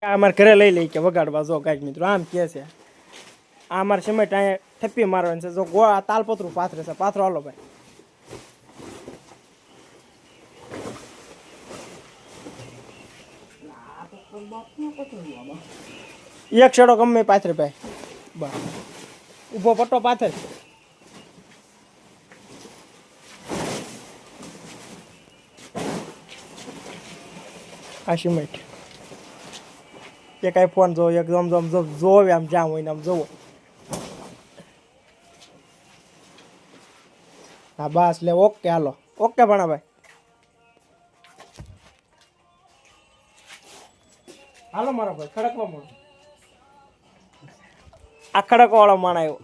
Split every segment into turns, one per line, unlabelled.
અમારે ઘરે લઈ લઈ કે વગાડવા જો ગાય મિત્રો આમ કે છે આ અમારે સિમેન્ટ અહીંયા થપ્પી મારવાની છે જો ગોળા તાલપત્રું પાથરે છે પાથરો હાલો ભાઈ એક છેડો ગમે પાથરે ભાઈ બસ ઊભો પટ્ટો પાથર આ સિમેન્ટ એક આઈફોન જો એક જમ જોવે આમ જામ હોય ને આમ જોવો હા બસ લે ઓકે હાલો ઓકે ભણા ભાઈ હાલો મારો ભાઈ ખડકવા મળો આ ખડકવા વાળો માણ આવ્યો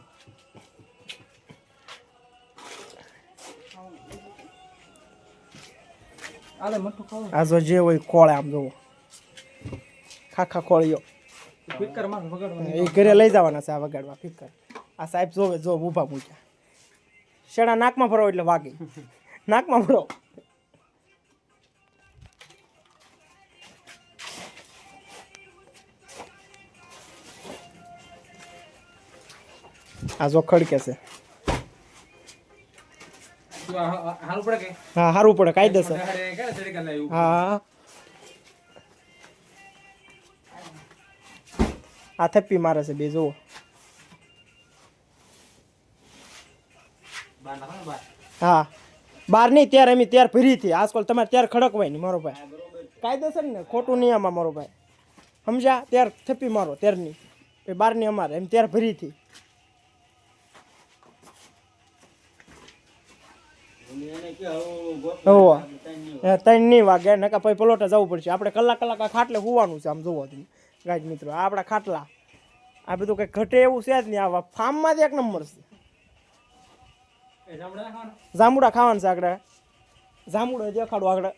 આ જો જે હોય ખોળે આમ જોવો ખાખા ખોળીઓ એ ઘરે લઈ જવાના છે આ વગાડવા ફિકર આ સાહેબ જોવે જો ઊભા મૂક્યા શેડા નાકમાં ભરો એટલે વાગે નાકમાં ભરો આ જો ખડકે છે હા સારું પડે કાયદેસર હા આ થપ્પી મારે છે બે જુઓ હા બાર નહીં ત્યારે એમ ત્યાર ભરી હતી આજકાલ તમારે ત્યાર ખડકવાય નહીં મારો ભાઈ કાયદેસર ને ખોટું નહીં આમાં મારો ભાઈ સમજ્યા ત્યાર થપ્પી મારો ત્યારની એ બારની અમારે એમ ત્યાર ભરી હતી ત્રણ નહીં વાગે નકા પછી પલોટા જવું પડશે આપણે કલાક આ ખાટલે હોવાનું છે આમ જોવો તમે ગાય મિત્રો આ આપણા ખાટલા આ બધું કંઈ ઘટે એવું છે જ નહીં આવા ફાર્મમાં જ એક નંબર છે જાંબુડા ખાવાનું છે આગળ જાંબુડો દેખાડો આગળ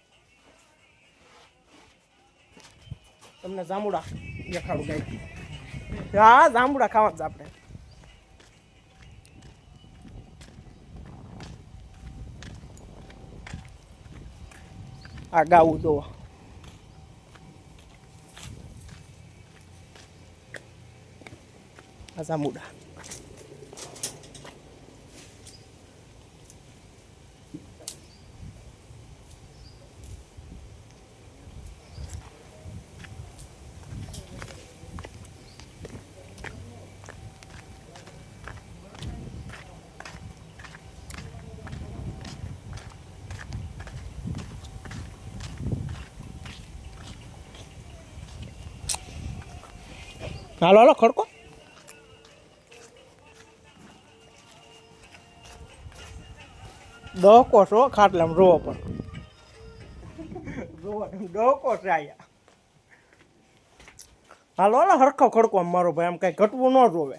તમને જાંબુડા દેખાડું ગાય હા જાંબુડા ખાવાનું છે આપણે આ ગાવું જો આ જાંબુડા હાલો હાલો ખડકો ડોકો છો ખાટલામાં રોવો પણ ડોકો છે આયા હાલો હાલો હરખો ખડકો મારો ભાઈ આમ કઈ ઘટવું ન જોવે